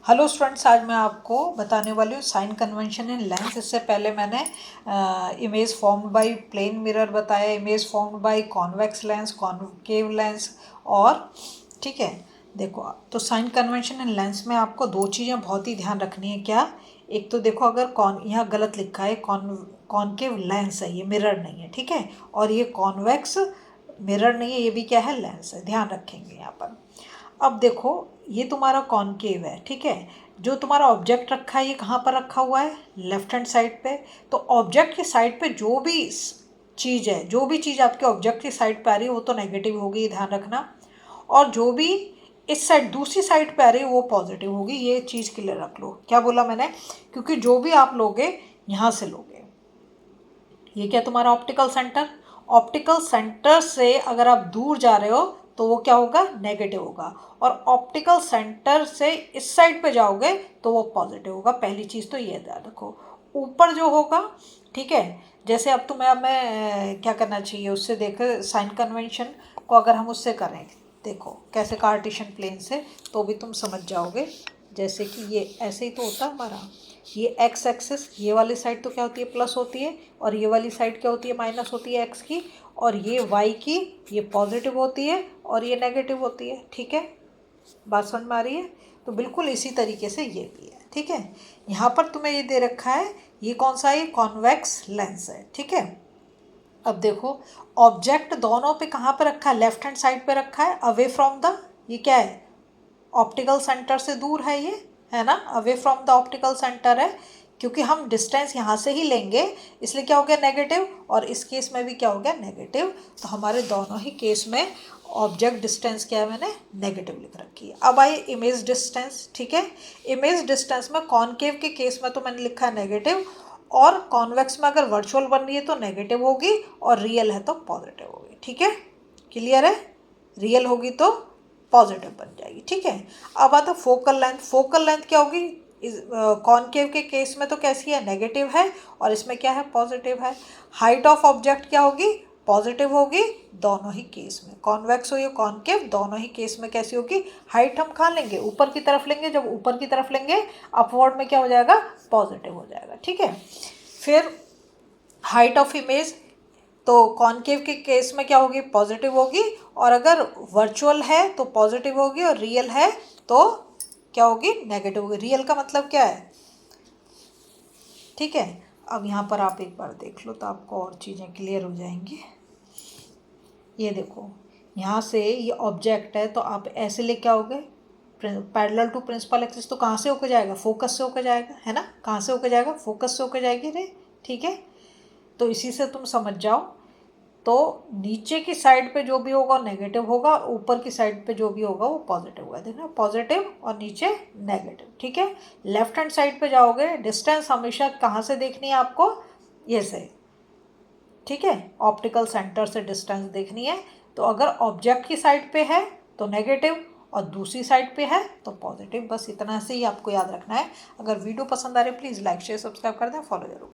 Hello students, आज मैं आपको बताने वाली हूँ साइन कन्वेंशन इन लेंस। इससे पहले मैंने image formed by plane mirror बताया, image formed by convex lens, concave lens और ठीक है। देखो, तो साइन कन्वेंशन इन लेंस में आपको दो चीज़ें बहुत ही ध्यान रखनी है। क्या? एक तो देखो, अगर यहाँ गलत लिखा है, कॉनकेव लेंस है, ये मिरर नहीं है, ठीक है। और ये कॉन्वेक्स मिरर नहीं है, ये भी क्या है, लेंस है। ध्यान रखेंगे यहाँ पर। अब देखो, ये तुम्हारा कॉनकेव है, ठीक है। जो तुम्हारा ऑब्जेक्ट रखा है, ये कहाँ पर रखा हुआ है? लेफ्ट हैंड साइड पे। तो ऑब्जेक्ट की साइड पे जो भी चीज़ है, जो भी चीज़ आपके ऑब्जेक्ट की साइड पे आ रही है, वो तो नेगेटिव होगी, ध्यान रखना। और जो भी इस साइड, दूसरी साइड पे आ रही है, वो पॉजिटिव होगी। ये चीज़ क्लियर रख लो। क्या बोला मैंने? क्योंकि जो भी आप लोगे, यहाँ से लोगे। ये क्या तुम्हारा ऑप्टिकल सेंटर? ऑप्टिकल सेंटर से अगर आप दूर जा रहे हो तो वो क्या होगा? नेगेटिव होगा। और ऑप्टिकल सेंटर से इस साइड पे जाओगे तो वो पॉजिटिव होगा। पहली चीज़ तो ये ध्यान रखो। ऊपर जो होगा, ठीक है, जैसे अब तुम्हें क्या करना चाहिए, उससे देखे साइन कन्वेंशन को अगर हम उससे करें, देखो कैसे, कार्टेशियन प्लेन से, तो भी तुम समझ जाओगे। जैसे कि ये ऐसे ही तो होता है हमारा, ये एक्स एक्सिस, ये वाली साइड तो क्या होती है, प्लस होती है, और ये वाली साइड क्या होती है, माइनस होती है एक्स की। और ये वाई की, ये पॉजिटिव होती है और ये नेगेटिव होती है, ठीक है। बात समझ में आ रही है? तो बिल्कुल इसी तरीके से ये भी है, ठीक है। यहाँ पर तुम्हें ये दे रखा है, ये कौन सा है? कॉन्वेक्स लेंस है, ठीक है। अब देखो, ऑब्जेक्ट दोनों पे कहाँ पे रखा है? लेफ्ट हैंड साइड पे रखा है, अवे फ्रॉम द, ये क्या है, ऑप्टिकल सेंटर से दूर है ये, है ना, away from the optical centre है। क्योंकि हम डिस्टेंस यहाँ से ही लेंगे, इसलिए क्या हो गया, नेगेटिव। और इस केस में भी क्या हो गया, नेगेटिव। तो हमारे दोनों ही केस में ऑब्जेक्ट डिस्टेंस क्या है, मैंने नेगेटिव लिख रखी है। अब आइए इमेज डिस्टेंस, ठीक है। इमेज डिस्टेंस में कॉनकेव के केस में तो मैंने लिखा है नेगेटिव, और कॉन्वेक्स में अगर वर्चुअल बन रही है तो नेगेटिव होगी, और रियल है तो पॉजिटिव होगी, ठीक है। क्लियर है? रियल होगी तो पॉजिटिव बन जाएगी, ठीक है। अब आता फोकल लेंथ। फोकल लेंथ क्या होगी? कॉनकेव के केस में तो कैसी है, नेगेटिव है, और इसमें क्या है, पॉजिटिव है। हाइट ऑफ ऑब्जेक्ट क्या होगी? पॉजिटिव होगी, दोनों ही केस में, कॉन्वेक्स हो या कॉनकेव, दोनों ही केस में कैसी होगी? हाइट हम कहाँ लेंगे? ऊपर की तरफ लेंगे। जब ऊपर की तरफ लेंगे, अपवर्ड में क्या हो जाएगा, पॉजिटिव हो जाएगा, ठीक है। फिर हाइट ऑफ इमेज, तो कॉनकेव के केस में क्या होगी, पॉजिटिव होगी, और अगर वर्चुअल है तो पॉजिटिव होगी, और रियल है तो क्या होगी, नेगेटिव होगी। रियल का मतलब क्या है, ठीक है। अब यहाँ पर आप एक बार देख लो तो आपको और चीज़ें क्लियर हो जाएंगी। ये देखो, यहाँ से ये ऑब्जेक्ट है, तो आप ऐसे लेके आओगे पैरेलल टू प्रिंसिपल एक्सिस, तो कहाँ से होकर जाएगा, फोकस से होकर जाएगा, है ना। कहाँ से होकर जाएगा, फोकस से होकर जाएगी रे, ठीक है। तो इसी से तुम समझ जाओ। तो नीचे की साइड पे जो भी होगा नेगेटिव होगा, ऊपर की साइड पे जो भी होगा वो पॉजिटिव होगा। देखना, पॉजिटिव और नीचे नेगेटिव, ठीक है। लेफ्ट हैंड साइड पे जाओगे, डिस्टेंस हमेशा कहाँ से देखनी है आपको, ये से, ठीक है। ऑप्टिकल सेंटर से डिस्टेंस देखनी है। तो अगर ऑब्जेक्ट की साइड पे है तो नेगेटिव, और दूसरी साइड पे है तो पॉजिटिव। बस इतना से ही आपको याद रखना है। अगर वीडियो पसंद आ रही है, प्लीज़ लाइक शेयर सब्सक्राइब कर दें, फॉलो जरूर।